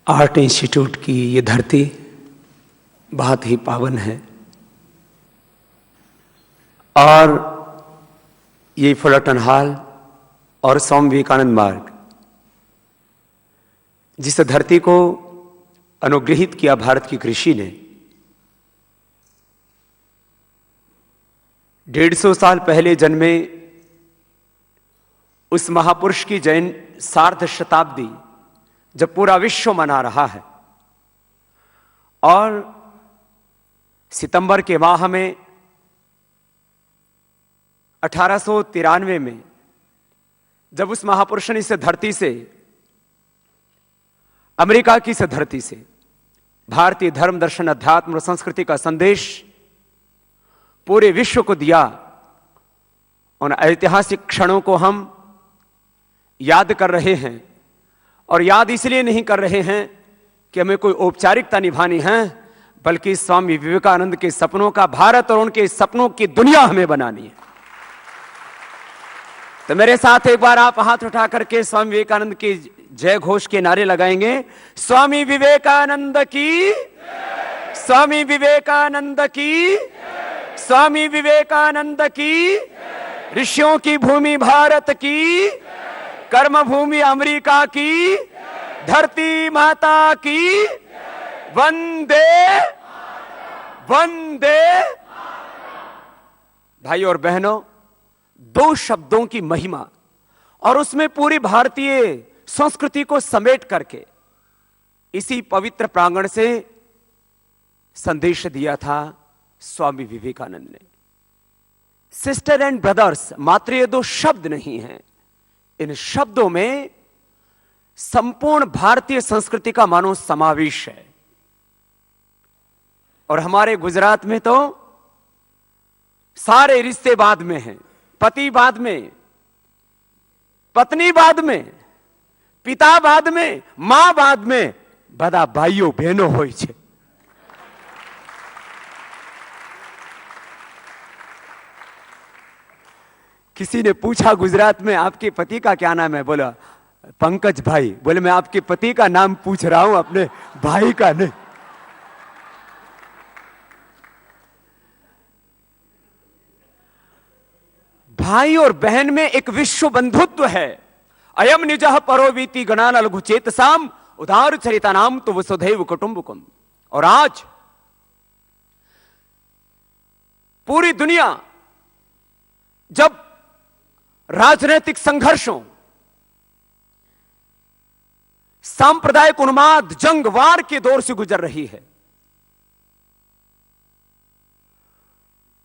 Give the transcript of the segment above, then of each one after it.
Art institute की ये धरती बहुत ही पावन है और ये फुलरटन हॉल और स्वामी विवेकानंद मार्ग जिस धरती को अनुग्रहित किया भारत की कृषि ने 150 साल पहले जन्मे उस महापुरुष की जैन सार्ध शताब्दी जब पूरा विश्व मना रहा है और सितंबर के माह में 1893 में जब उस महापुरुष ने इस धरती से अमेरिका की इस धरती से भारतीय धर्म दर्शन अध्यात्म और संस्कृति का संदेश पूरे विश्व को दिया, उन ऐतिहासिक क्षणों को हम याद कर रहे हैं और याद इसलिए नहीं कर रहे हैं कि हमें कोई औपचारिकता निभानी है, बल्कि स्वामी विवेकानंद के सपनों का भारत और उनके सपनों की दुनिया हमें बनानी है। तो मेरे साथ एक बार आप हाथ उठा करके स्वामी विवेकानंद की जय घोष के नारे लगाएंगे। स्वामी विवेकानंद की, स्वामी विवेकानंद की, स्वामी विवेकानंद की, ऋषियों की भूमि भारत की, कर्म भूमि अमेरिका की, धरती माता की, वंदे वंदे। भाई और बहनों, दो शब्दों की महिमा और उसमें पूरी भारतीय संस्कृति को समेट करके इसी पवित्र प्रांगण से संदेश दिया था स्वामी विवेकानंद ने। सिस्टर एंड ब्रदर्स मात्र ये दो शब्द नहीं हैं, इन शब्दों में संपूर्ण भारतीय संस्कृति का मानो समावेश है। और हमारे गुजरात में तो सारे रिश्ते बाद में हैं, पति बाद में, पत्नी बाद में, पिता बाद में, मां बाद में, बड़ा भाइयों बहनों होय छे। किसी ने पूछा गुजरात में आपके पति का क्या नाम है? बोला पंकज भाई। बोले मैं आपके पति का नाम पूछ रहा हूं, अपने भाई का नहीं। भाई और बहन में एक विश्व बंधुत्व है। अयम निजः परोवीति गणान लघु चेतसाम उदार चरिता नाम तो वसुधैव कुटुंबकम। और आज पूरी दुनिया जब राजनीतिक संघर्षों, सांप्रदायिक उन्माद, जंग वार के दौर से गुजर रही है,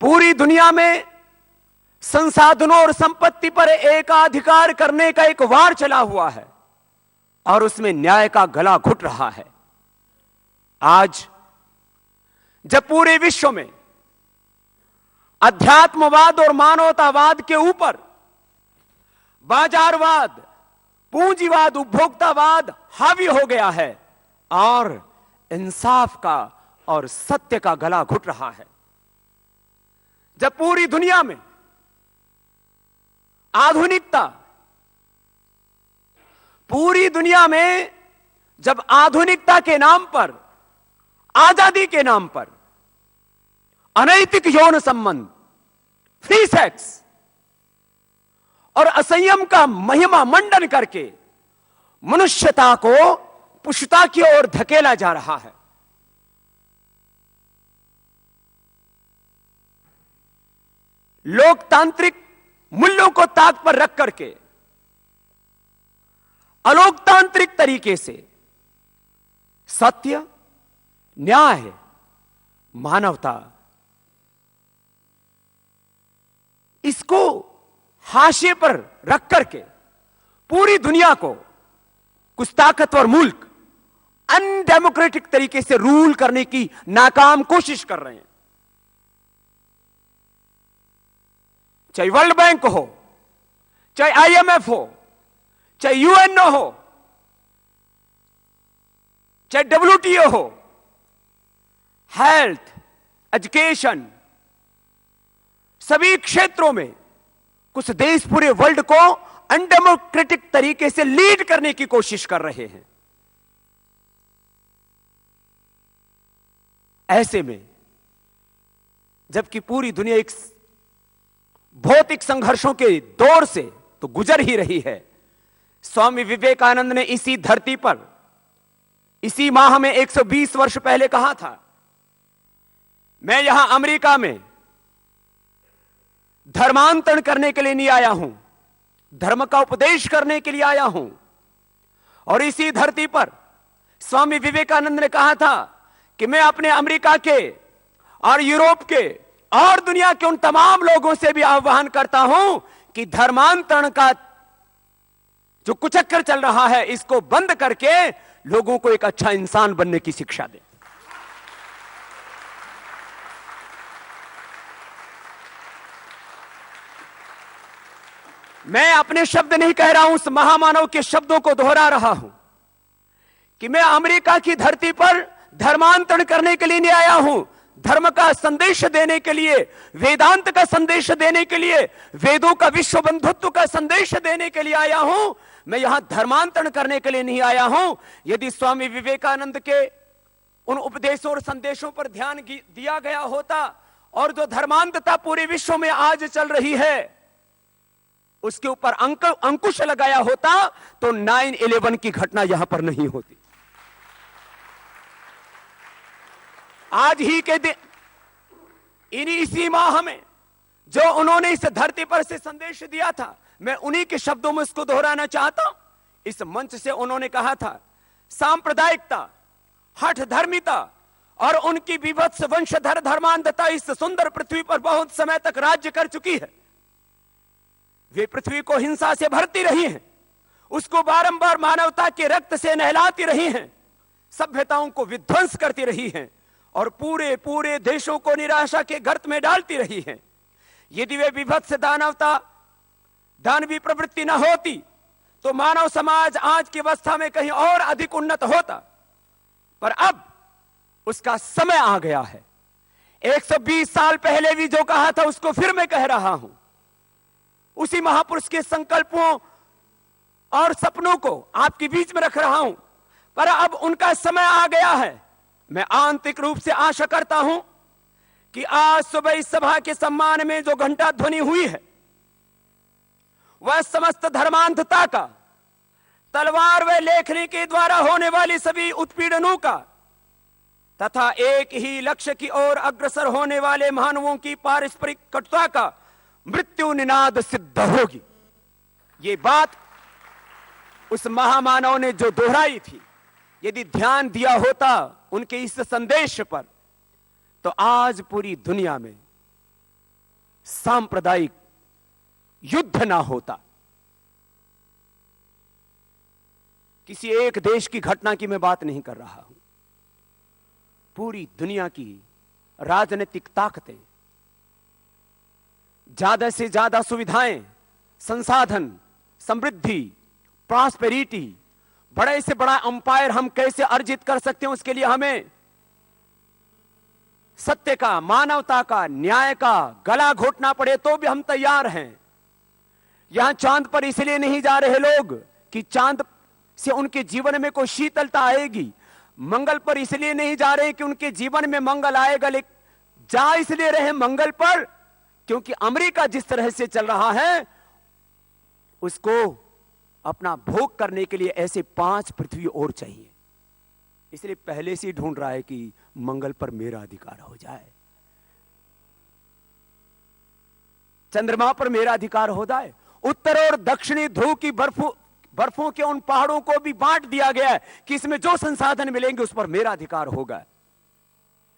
पूरी दुनिया में संसाधनों और संपत्ति पर एकाधिकार करने का एक वार चला हुआ है और उसमें न्याय का गला घुट रहा है। आज जब पूरे विश्व में अध्यात्मवाद और मानवतावाद के ऊपर बाजारवाद, पूंजीवाद, उपभोक्तावाद हावी हो गया है और इंसाफ का और सत्य का गला घुट रहा है, जब पूरी दुनिया में आधुनिकता, पूरी दुनिया में जब आधुनिकता के नाम पर, आजादी के नाम पर अनैतिक यौन संबंध, फ्री सेक्स और असंयम का महिमा मंडन करके मनुष्यता को पुष्टता की ओर धकेला जा रहा है, लोकतांत्रिक मूल्यों को ताक पर रख करके अलोकतांत्रिक तरीके से सत्य, न्याय, मानवता, इसको हाशिए पर रख करके पूरी दुनिया को कुछ ताकतवर मुल्क अनडेमोक्रेटिक तरीके से रूल करने की नाकाम कोशिश कर रहे हैं। चाहे वर्ल्ड बैंक हो, चाहे आईएमएफ हो, चाहे यूएनओ हो, चाहे डब्ल्यूटीओ हो, हेल्थ, एजुकेशन, सभी क्षेत्रों में कुछ देश पूरे वर्ल्ड को अनडेमोक्रेटिक तरीके से लीड करने की कोशिश कर रहे हैं। ऐसे में जबकि पूरी दुनिया एक भौतिक संघर्षों के दौर से तो गुजर ही रही है, स्वामी विवेकानंद ने इसी धरती पर इसी माह में 120 वर्ष पहले कहा था, मैं यहां अमेरिका में धर्मांतरण करने के लिए नहीं आया हूं, धर्म का उपदेश करने के लिए आया हूं। और इसी धरती पर स्वामी विवेकानंद ने कहा था कि मैं अपने अमेरिका के और यूरोप के और दुनिया के उन तमाम लोगों से भी आह्वान करता हूं कि धर्मांतरण का जो कुचक्कर चल रहा है इसको बंद करके लोगों को एक अच्छा इंसान बनने की शिक्षा दें। मैं अपने शब्द नहीं कह रहा हूं, उस महामानव के शब्दों को दोहरा रहा हूं कि मैं अमेरिका की धरती पर धर्मांतरण करने के लिए नहीं आया हूं, धर्म का संदेश देने के लिए, वेदांत का संदेश देने के लिए, वेदों का विश्व बंधुत्व का संदेश देने के लिए आया हूं। मैं यहां धर्मांतरण करने के लिए नहीं आया हूं। यदि स्वामी विवेकानंद के उन उपदेशों और संदेशों पर ध्यान दिया गया होता और जो धर्मांधता पूरे विश्व में आज चल रही है उसके ऊपर अंकुश लगाया होता तो 9/11 की घटना यहां पर नहीं होती। आज ही के दिन इसी माह में जो उन्होंने इस धरती पर से संदेश दिया था, मैं उन्हीं के शब्दों में उसको दोहराना चाहता हूं। इस मंच से उन्होंने कहा था, सांप्रदायिकता, हठ धर्मिता और उनकी विभत्स वंशधर धर्मांधता इस सुंदर पृथ्वी पर बहुत समय तक राज्य कर चुकी है। वे पृथ्वी को हिंसा से भरती रही हैं, उसको बारंबार मानवता के रक्त से नहलाती रही हैं, सभ्यताओं को विध्वंस करती रही हैं और पूरे पूरे देशों को निराशा के गर्त में डालती रही हैं। यदि वे विभत्स दानवी प्रवृत्ति न होती तो मानव समाज आज की अवस्था में कहीं और अधिक उन्नत होता, पर अब उसका समय आ गया है। 120 साल पहले भी जो कहा था उसको फिर मैं कह रहा हूं। उसी महापुरुष के संकल्पों और सपनों को आपके बीच में रख रहा हूं, पर अब उनका समय आ गया है। मैं आंतरिक रूप से आशा करता हूं कि आज सुबह इस सभा के सम्मान में जो घंटा ध्वनि हुई है वह समस्त धर्मांधता का, तलवार व लेखनी के द्वारा होने वाली सभी उत्पीड़नों का तथा एक ही लक्ष्य की ओर अग्रसर होने वाले मानवों की पारस्परिक कटुता का मृत्यु निनाद सिद्ध होगी। ये बात उस महामानव ने जो दोहराई थी, यदि ध्यान दिया होता उनके इस संदेश पर तो आज पूरी दुनिया में सांप्रदायिक युद्ध ना होता। किसी एक देश की घटना की मैं बात नहीं कर रहा हूं, पूरी दुनिया की राजनीतिक ताकतें ज्यादा से ज्यादा सुविधाएं, संसाधन, समृद्धि, प्रॉस्पेरिटी, बड़े से बड़ा अंपायर हम कैसे अर्जित कर सकते हैं, उसके लिए हमें सत्य का, मानवता का, न्याय का गला घोटना पड़े तो भी हम तैयार हैं। यहां चांद पर इसलिए नहीं जा रहे लोग कि चांद से उनके जीवन में कोई शीतलता आएगी, मंगल पर इसलिए नहीं जा रहे कि उनके जीवन में मंगल आएगा, लेकिन जा इसलिए रहे मंगल पर क्योंकि अमेरिका जिस तरह से चल रहा है उसको अपना भोग करने के लिए ऐसे 5 पृथ्वी और चाहिए। इसलिए पहले से ही ढूंढ रहा है कि मंगल पर मेरा अधिकार हो जाए, चंद्रमा पर मेरा अधिकार हो जाए। उत्तर और दक्षिणी ध्रुव की बर्फों के उन पहाड़ों को भी बांट दिया गया है कि इसमें जो संसाधन मिलेंगे उस पर मेरा अधिकार होगा।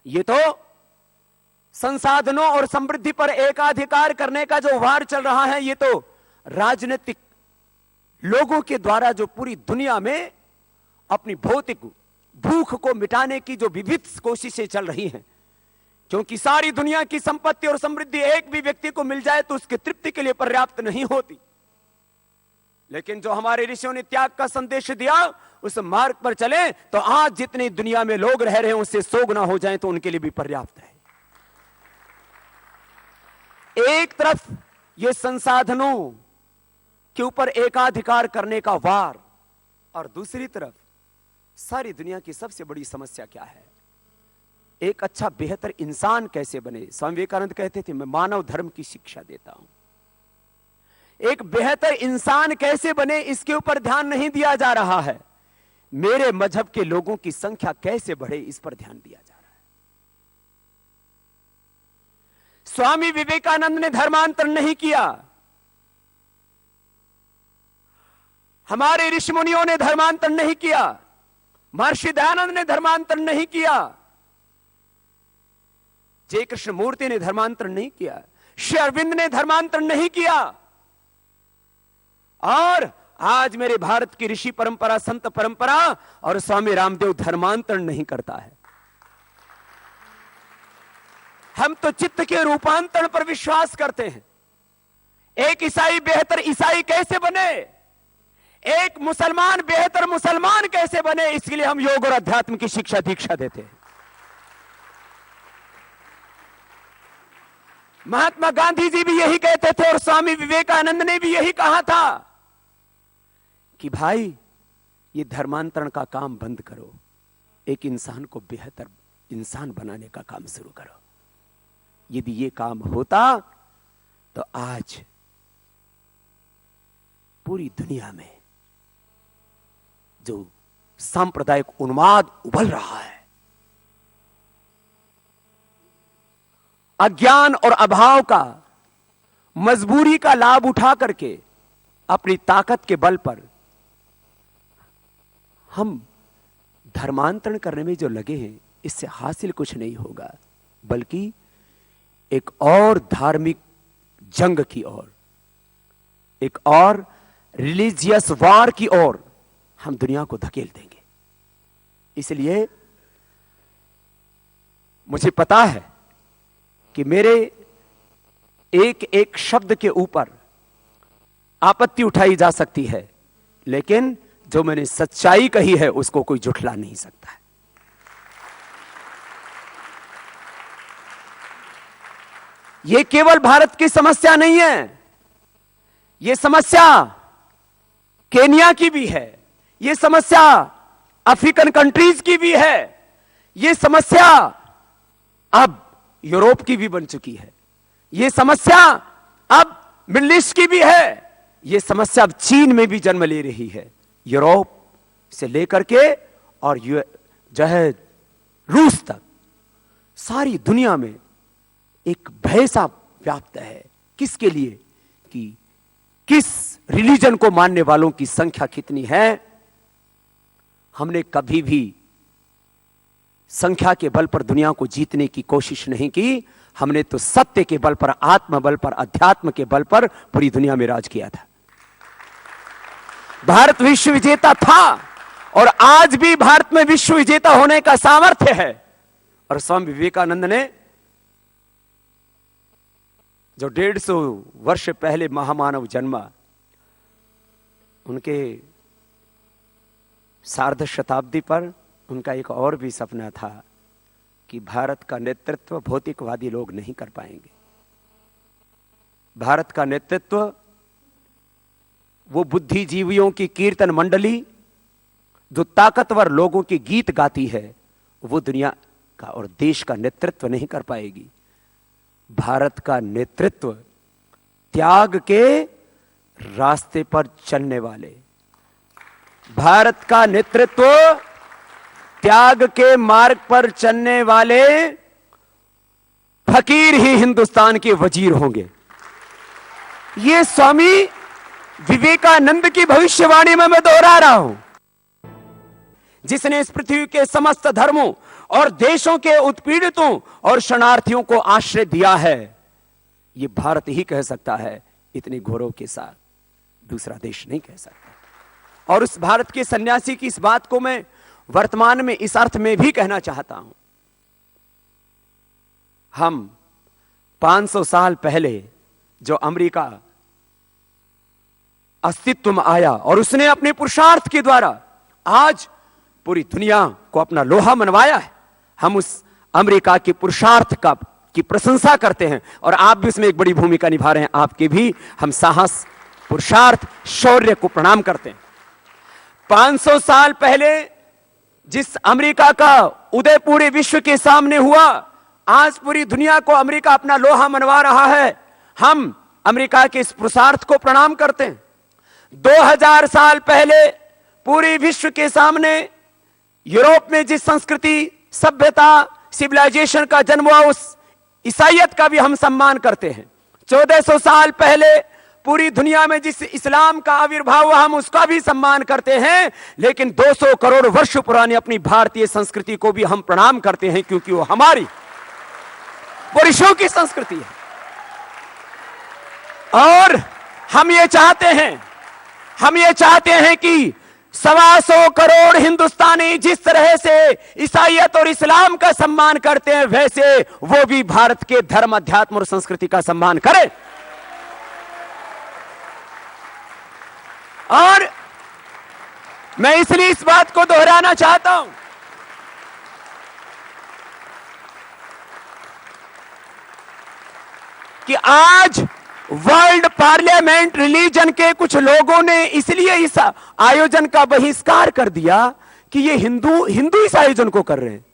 ये तो संसाधनों और समृद्धि पर एकाधिकार करने का जो वार चल रहा है, ये तो राजनीतिक लोगों के द्वारा जो पूरी दुनिया में अपनी भौतिक भूख को मिटाने की जो विविध कोशिशें चल रही हैं, क्योंकि सारी दुनिया की संपत्ति और समृद्धि एक भी व्यक्ति को मिल जाए तो उसकी तृप्ति के लिए पर्याप्त नहीं होती। लेकिन जो हमारे ऋषियों ने त्याग का संदेश दिया उस मार्ग पर चले तो आज जितनी दुनिया में लोग रह रहे हैं उससे 100 गुना हो जाए तो उनके लिए भी पर्याप्त है। एक तरफ ये संसाधनों के ऊपर एकाधिकार करने का वार और दूसरी तरफ सारी दुनिया की सबसे बड़ी समस्या क्या है? एक अच्छा बेहतर इंसान कैसे बने। स्वामी विवेकानंद कहते थे, मैं मानव धर्म की शिक्षा देता हूं। एक बेहतर इंसान कैसे बने, इसके ऊपर ध्यान नहीं दिया जा रहा है। मेरे मजहब के लोगों की संख्या कैसे बढ़े, इस पर ध्यान दिया जा रहा है। स्वामी विवेकानंद ने धर्मांतर नहीं किया, हमारे ऋषि मुनियों ने धर्मांतर नहीं किया, महर्षि दयानंद ने धर्मांतर नहीं किया, जय कृष्ण मूर्ति ने धर्मांतर नहीं किया, श्री अरविंद ने धर्मांतर नहीं किया। और आज मेरे भारत की ऋषि परंपरा, संत परंपरा और स्वामी रामदेव धर्मांतर नहीं करता है। हम तो चित्त के रूपांतरण पर विश्वास करते हैं। एक ईसाई बेहतर ईसाई कैसे बने, एक मुसलमान बेहतर मुसलमान कैसे बने, इसके लिए हम योग और अध्यात्म की शिक्षा दीक्षा देते हैं। महात्मा गांधी जी भी यही कहते थे और स्वामी विवेकानंद ने भी यही कहा था कि भाई ये धर्मांतरण का काम बंद करो, एक इंसान को बेहतर इंसान बनाने का काम शुरू करो। यदि ये काम होता तो आज पूरी दुनिया में जो सांप्रदायिक उन्माद उबल रहा है, अज्ञान और अभाव का, मजबूरी का लाभ उठा करके अपनी ताकत के बल पर हम धर्मांतरण करने में जो लगे हैं, इससे हासिल कुछ नहीं होगा, बल्कि एक और धार्मिक जंग की ओर, एक और रिलीजियस वार की ओर हम दुनिया को धकेल देंगे। इसलिए मुझे पता है कि मेरे एक एक शब्द के ऊपर आपत्ति उठाई जा सकती है, लेकिन जो मैंने सच्चाई कही है उसको कोई झुठला नहीं सकता है। यह केवल भारत की समस्या नहीं है, यह समस्या केनिया की भी है, यह समस्या अफ्रीकन कंट्रीज की भी है, यह समस्या अब यूरोप की भी बन चुकी है, यह समस्या अब मिडिल ईस्ट की भी है, यह समस्या अब चीन में भी जन्म ले रही है। यूरोप से लेकर के और जो है रूस तक सारी दुनिया में एक भय सा व्याप्त है। किसके लिए? कि किस रिलीजन को मानने वालों की संख्या कितनी है। हमने कभी भी संख्या के बल पर दुनिया को जीतने की कोशिश नहीं की, हमने तो सत्य के बल पर, आत्म बल पर, अध्यात्म के बल पर पूरी दुनिया में राज किया था। भारत विश्व विजेता था और आज भी भारत में विश्व विजेता होने का सामर्थ्य है। और स्वामी विवेकानंद ने जो 150 वर्ष पहले महामानव जन्मा, उनके सार्ध शताब्दी पर उनका एक और भी सपना था कि भारत का नेतृत्व भौतिकवादी लोग नहीं कर पाएंगे। भारत का नेतृत्व वो बुद्धिजीवियों की कीर्तन मंडली जो ताकतवर लोगों के गीत गाती है, वो दुनिया का और देश का नेतृत्व नहीं कर पाएगी। भारत का नेतृत्व त्याग के रास्ते पर चलने वाले, भारत का नेतृत्व त्याग के मार्ग पर चलने वाले फकीर ही हिंदुस्तान के वजीर होंगे। ये स्वामी विवेकानंद की भविष्यवाणी में मैं दोहरा रहा हूं, जिसने इस पृथ्वी के समस्त धर्मों और देशों के उत्पीड़ितों और शरणार्थियों को आश्रय दिया है। यह भारत ही कह सकता है, इतने गौरव के साथ दूसरा देश नहीं कह सकता। और उस भारत के सन्यासी की इस बात को मैं वर्तमान में इस अर्थ में भी कहना चाहता हूं, हम 500 साल पहले जो अमेरिका अस्तित्व में आया और उसने अपने पुरुषार्थ के द्वारा आज पूरी दुनिया को अपना लोहा मनवाया है, हम उस अमेरिका के पुरुषार्थ की प्रशंसा करते हैं और आप भी उसमें एक बड़ी भूमिका निभा रहे हैं। आपके भी हम साहस, पुरुषार्थ, शौर्य को प्रणाम करते हैं। 500 साल पहले जिस अमेरिका का उदय पूरे विश्व के सामने हुआ, आज पूरी दुनिया को अमेरिका अपना लोहा मनवा रहा है। हम अमेरिका के इस पुरुषार्थ को प्रणाम करते हैं। 2000 साल पहले पूरे विश्व के सामने यूरोप में जिस संस्कृति, सभ्यता, सिविलाइजेशन का जन्म हुआ, उस ईसाइयत का भी हम सम्मान करते हैं। 1400 साल पहले पूरी दुनिया में जिस इस्लाम का आविर्भाव हुआ, हम उसका भी सम्मान करते हैं। लेकिन 200 करोड़ वर्ष पुरानी अपनी भारतीय संस्कृति को भी हम प्रणाम करते हैं, क्योंकि वो हमारी, वो ऋषियों की संस्कृति है। और हम ये चाहते हैं कि 125 करोड़ हिंदुस्तानी जिस तरह से ईसाइयत और इस्लाम का सम्मान करते हैं, वैसे वो भी भारत के धर्म, अध्यात्म और संस्कृति का सम्मान करें। और मैं इसलिए इस बात को दोहराना चाहता हूं कि आज वर्ल्ड पार्लियामेंट रिलीजन के कुछ लोगों ने इसलिए इस आयोजन का बहिष्कार कर दिया कि ये हिंदू इस आयोजन को कर रहे हैं।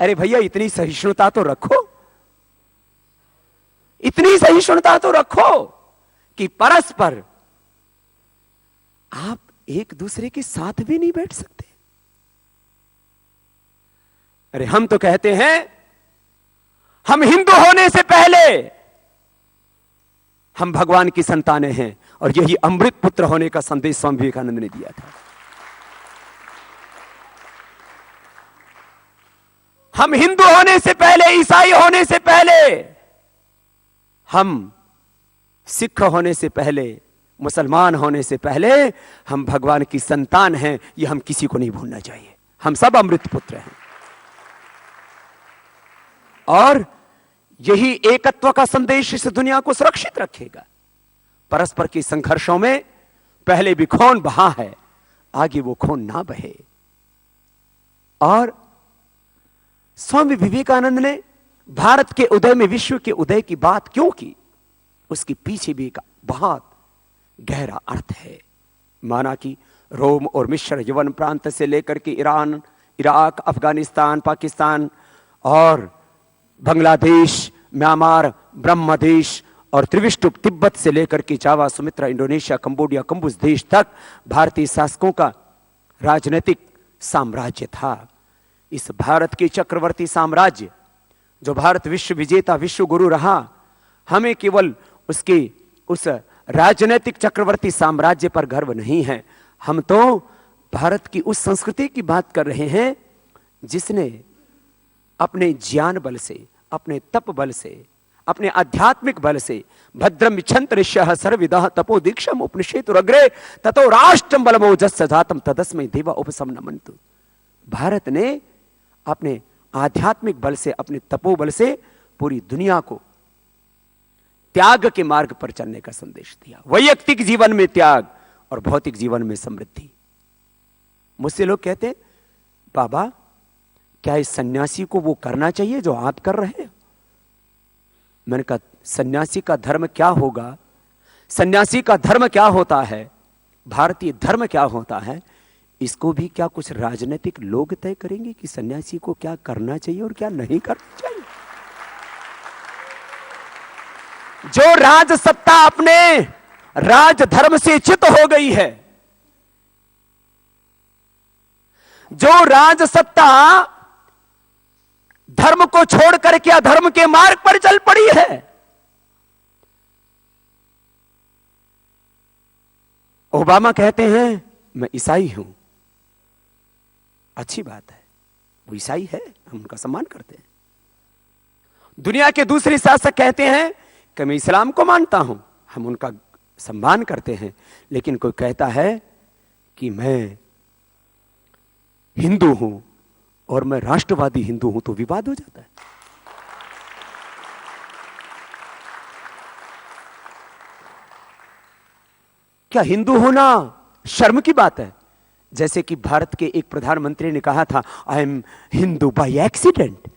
अरे भैया, इतनी सहिष्णुता तो रखो, इतनी सहिष्णुता तो रखो कि परस्पर आप एक दूसरे के साथ भी नहीं बैठ सकते। अरे हम तो कहते हैं, हम हिंदू होने से पहले हम भगवान की संतानें हैं, और यही अमृत पुत्र होने का संदेश स्वामी विवेकानंद ने दिया था। हम हिंदू होने से पहले, ईसाई होने से पहले, हम सिख होने से पहले, मुसलमान होने से पहले हम भगवान की संतान हैं। यह हम किसी को नहीं भूलना चाहिए। हम सब अमृत पुत्र हैं, और यही एकत्व का संदेश इस दुनिया को सुरक्षित रखेगा। परस्पर के संघर्षों में पहले भी खून बहा है, आगे वो खून ना बहे। और स्वामी विवेकानंद ने भारत के उदय में विश्व के उदय की बात क्यों की, उसके पीछे भी एक बहुत गहरा अर्थ है। माना कि रोम और मिस्र यवन प्रांत से लेकर के ईरान, इराक, अफगानिस्तान, पाकिस्तान और बांग्लादेश, म्यांमार, ब्रह्मदेश और त्रिविष्टुप, तिब्बत से लेकर के जावा, सुमित्रा, इंडोनेशिया, कंबोडिया, कंबुज देश तक भारतीय शासकों का राजनीतिक साम्राज्य था। इस भारत के चक्रवर्ती साम्राज्य, जो भारत विश्व विजेता, विश्व गुरु रहा, हमें केवल उसके उस राजनीतिक चक्रवर्ती साम्राज्य पर गर्व नहीं है। हम तो भारत की उस संस्कृति की बात कर रहे हैं जिसने अपने ज्ञान बल से, अपने तप बल से, अपने आध्यात्मिक बल से भद्रम इच्छन्त ऋष्यः सर्वविदः तपो दीक्षम उपनिषेतुरग्रे ततो राष्ट्रम बलमोजस्य जातम तदस्मै देवा उपसमनमन्तु। भारत ने अपने आध्यात्मिक बल से, अपने तपोबल से पूरी दुनिया को त्याग के मार्ग पर चलने का संदेश दिया। वैयक्तिक जीवन में त्याग और भौतिक जीवन में समृद्धि। मुझसे लोग कहते हैं, बाबा क्या इस सन्यासी को वो करना चाहिए जो आप कर रहे हैं? मैंने कहा, सन्यासी का धर्म क्या होगा, सन्यासी का धर्म क्या होता है, भारतीय धर्म क्या होता है, इसको भी क्या कुछ राजनीतिक लोग तय करेंगे कि सन्यासी को क्या करना चाहिए और क्या नहीं करना चाहिए? जो राज सत्ता अपने राज धर्म से च्युत हो गई है, जो राज सत्ता धर्म को छोड़ करके अधर्म के मार्ग पर चल पड़ी है, ओबामा कहते हैं मैं ईसाई हूं। अच्छी बात है, वो ईसाई है, हम उनका सम्मान करते हैं। दुनिया के दूसरे शासक कहते हैं कि मैं इस्लाम को मानता हूं, हम उनका सम्मान करते हैं। लेकिन कोई कहता है कि मैं हिंदू हूं और मैं राष्ट्रवादी हिंदू हूं, तो विवाद हो जाता है। क्या हिंदू होना शर्म की बात है? जैसे कि भारत के एक प्रधानमंत्री ने कहा था, I am Hindu by accident.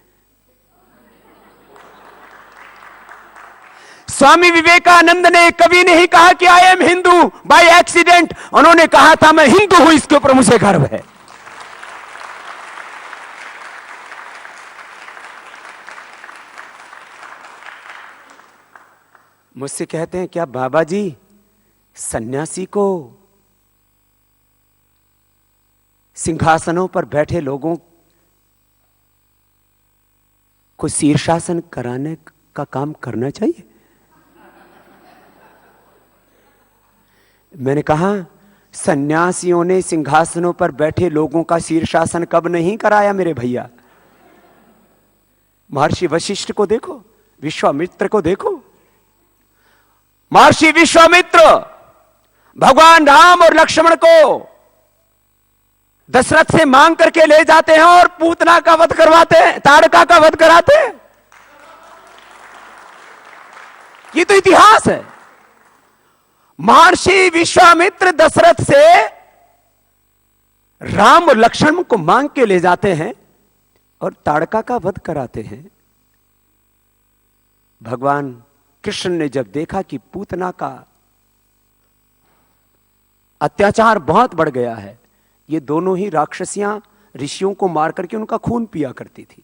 Swami Vivekananda ने कभी नहीं कहा कि I am Hindu by accident, उन्होंने कहा था मैं हिंदू हूं, इसके ऊपर मुझे गर्व है। मुझसे कहते हैं, क्या बाबा जी सन्यासी को सिंहासनों पर बैठे लोगों को शीर्षासन कराने का काम करना चाहिए? मैंने कहा, सन्यासियों ने सिंहासनों पर बैठे लोगों का शीर्षासन कब नहीं कराया मेरे भैया? महर्षि वशिष्ठ को देखो, विश्वामित्र को देखो। महर्षि विश्वामित्र भगवान राम और लक्ष्मण को दशरथ से मांग करके ले जाते हैं और पूतना का वध करवाते हैं, ताड़का का वध कराते हैं। ये तो इतिहास है। महर्षि विश्वामित्र दशरथ से राम और लक्ष्मण को मांग के ले जाते हैं और ताड़का का वध कराते हैं। भगवान कृष्ण ने जब देखा कि पूतना का अत्याचार बहुत बढ़ गया है, ये दोनों ही राक्षसियां ऋषियों को मार करके उनका खून पिया करती थी,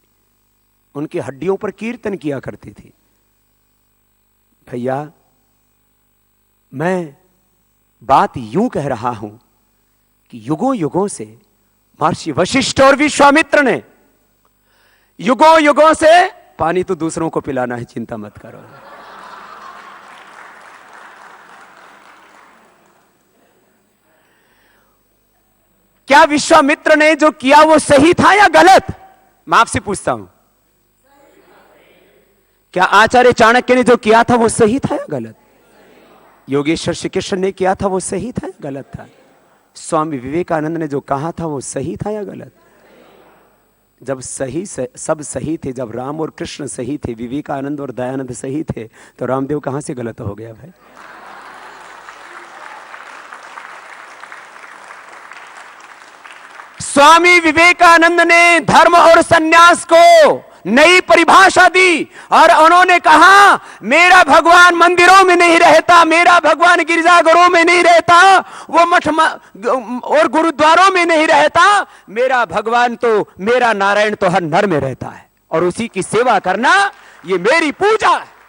उनकी हड्डियों पर कीर्तन किया करती थी। भैया, मैं बात यूं कह रहा हूं कि युगों युगों से महर्षि वशिष्ठ और विश्वामित्र ने युगों युगों से, पानी तो दूसरों को पिलाना है, चिंता मत करो। क्या विश्वामित्र ने जो किया वो सही था या गलत? मैं आपसे पूछता हूं, क्या आचार्य चाणक्य ने जो किया था वो सही था या गलत? योगेश्वर श्री कृष्ण ने किया था वो सही था या गलत था? स्वामी विवेकानंद ने जो कहा था वो सही था या गलत? जब सब सही थे, जब राम और कृष्ण सही थे, विवेकानंद और दयानंद सही थे, तो रामदेव कहां से गलत हो गया भाई? स्वामी विवेकानंद ने धर्म और सन्यास को नई परिभाषा दी और उन्होंने कहा, मेरा भगवान मंदिरों में नहीं रहता, मेरा भगवान गिरजाघरों में नहीं रहता, वो मठ और गुरुद्वारों में नहीं रहता, मेरा भगवान तो, मेरा नारायण तो हर नर में रहता है और उसी की सेवा करना ये मेरी पूजा है।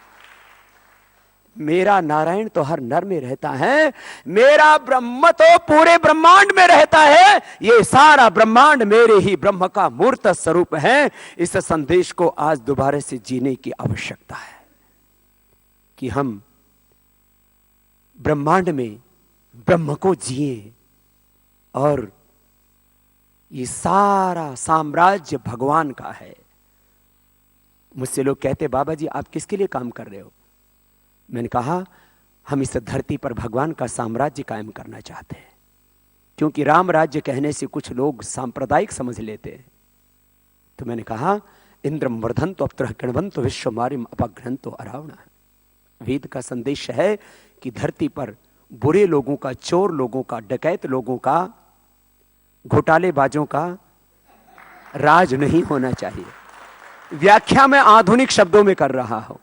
मेरा नारायण तो हर नर में रहता है, मेरा ब्रह्म तो पूरे ब्रह्मांड में रहता है, ये सारा ब्रह्मांड मेरे ही ब्रह्म का मूर्त स्वरूप है। इस संदेश को आज दोबारा से जीने की आवश्यकता है कि हम ब्रह्मांड में ब्रह्म को जिए और ये सारा साम्राज्य भगवान का है। मुझसे लोग कहते, बाबा जी आप किसके लिए काम कर रहे हो? मैंने कहा, हम इस धरती पर भगवान का साम्राज्य कायम करना चाहते हैं, क्योंकि राम राज्य कहने से कुछ लोग सांप्रदायिक समझ लेते हैं। तो मैंने कहा, इंद्रम वर्धन्तो अप्तरः किण्वन्तो विश्वमारिम अपघ्नन्तो अरावणः। वेद का संदेश है कि धरती पर बुरे लोगों का, चोर लोगों का, डकैत लोगों का, घोटालेबाजों का राज नहीं होना चाहिए। व्याख्या मैं आधुनिक शब्दों में कर रहा हूं,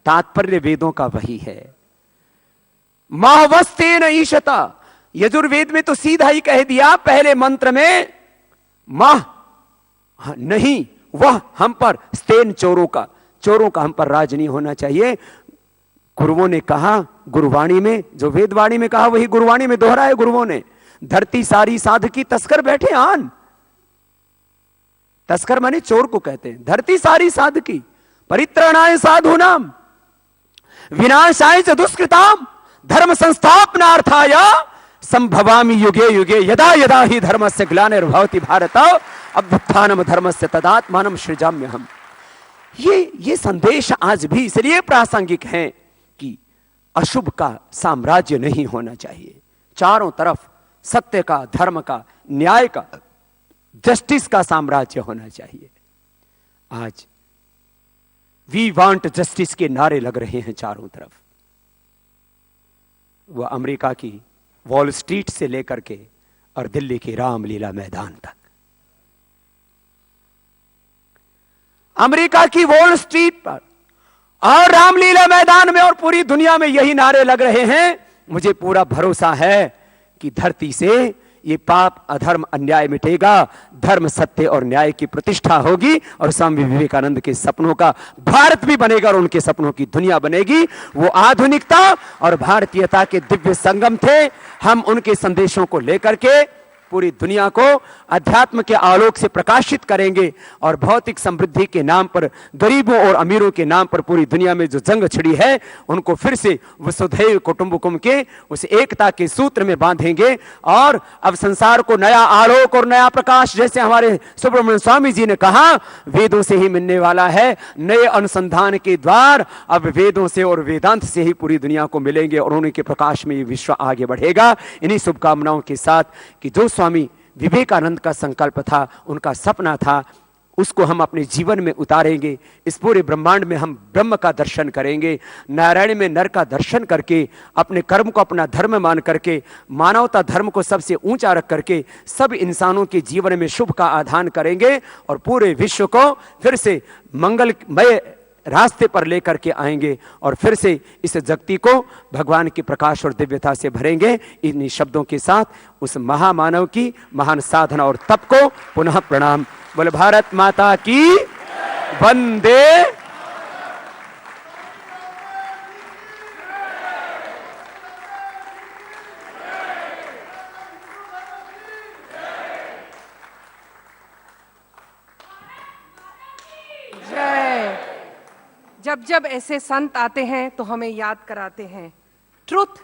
तात्पर्य वेदों का वही है। महवस्तेन ईशता, यजुर्वेद में तो सीधा ही कह दिया पहले मंत्र में, मह नहीं, वह हम पर, स्तेन चोरों का हम पर राज नहीं होना चाहिए। गुरुओं ने कहा, गुरुवाणी में, जो वेदवाणी में कहा वही गुरुवाणी में दोहराया गुरुओं ने। धरती सारी साधकी तस्कर बैठे आन। तस्कर माने चोर को कहते हैं। धरती सारी साधकी, परित्राणाय साधूनाम विनाशाय च दुष्कृताम धर्म संस्थापनार्थाय संभवामि युगे युगे यदा यदा ही धर्मस्य ग्लानिर्भवति भारत अभ्युत्थानम धर्मस्य तदात्मानं सृजाम्यहम्। ये संदेश आज भी इसलिए प्रासंगिक है कि अशुभ का साम्राज्य नहीं होना चाहिए। चारों तरफ सत्य का, धर्म का, न्याय का, जस्टिस का साम्राज्य होना चाहिए। आज वी वांट जस्टिस के नारे लग रहे हैं चारों तरफ। वह अमेरिका की वॉल स्ट्रीट से लेकर के और दिल्ली के रामलीला मैदान तक, अमेरिका की वॉल स्ट्रीट पर और रामलीला मैदान में और पूरी दुनिया में यही नारे लग रहे हैं। मुझे पूरा भरोसा है कि धरती से ये पाप, अधर्म, अन्याय मिटेगा, धर्म, सत्य और न्याय की प्रतिष्ठा होगी और स्वामी विवेकानंद के सपनों का भारत भी बनेगा और उनके सपनों की दुनिया बनेगी। वो आधुनिकता और भारतीयता के दिव्य संगम थे। हम उनके संदेशों को लेकर के पूरी दुनिया को अध्यात्म के आलोक से प्रकाशित करेंगे और भौतिक समृद्धि के नाम पर, गरीबों और अमीरों के नाम पर पूरी दुनिया में जो जंग छिड़ी है उनको फिर से वसुधैव कुटुंबकम के उस एकता के सूत्र में बांधेंगे और अब संसार को नया आलोक और नया प्रकाश, जैसे हमारे सुब्रमण्यम स्वामी जी ने कहा, वेदों से ही मिलने वाला है। नए अनुसंधान के द्वार अब वेदों से और वेदांत से ही पूरी दुनिया को मिलेंगे और उन्हीं के प्रकाश में ये विश्व आगे बढ़ेगा। इन्हीं शुभकामनाओं के साथ कि जो स्वामी विवेकानंद का संकल्प था, उनका सपना था, उसको हम अपने जीवन में उतारेंगे। इस पूरे ब्रह्मांड में हम ब्रह्म का दर्शन करेंगे, नारायण में नर का दर्शन करके, अपने कर्म को अपना धर्म मान करके, मानवता धर्म को सबसे ऊंचा रख करके सब इंसानों के जीवन में शुभ का आधान करेंगे और पूरे विश्व को फिर से मंगलमय रास्ते पर लेकर के आएंगे और फिर से इस जगती को भगवान की प्रकाश और दिव्यता से भरेंगे। इन्हीं शब्दों के साथ उस महामानव की महान साधना और तप को पुनः प्रणाम। बोले भारत माता की वंदे। जब जब ऐसे संत आते हैं तो हमें याद कराते हैं, ट्रुथ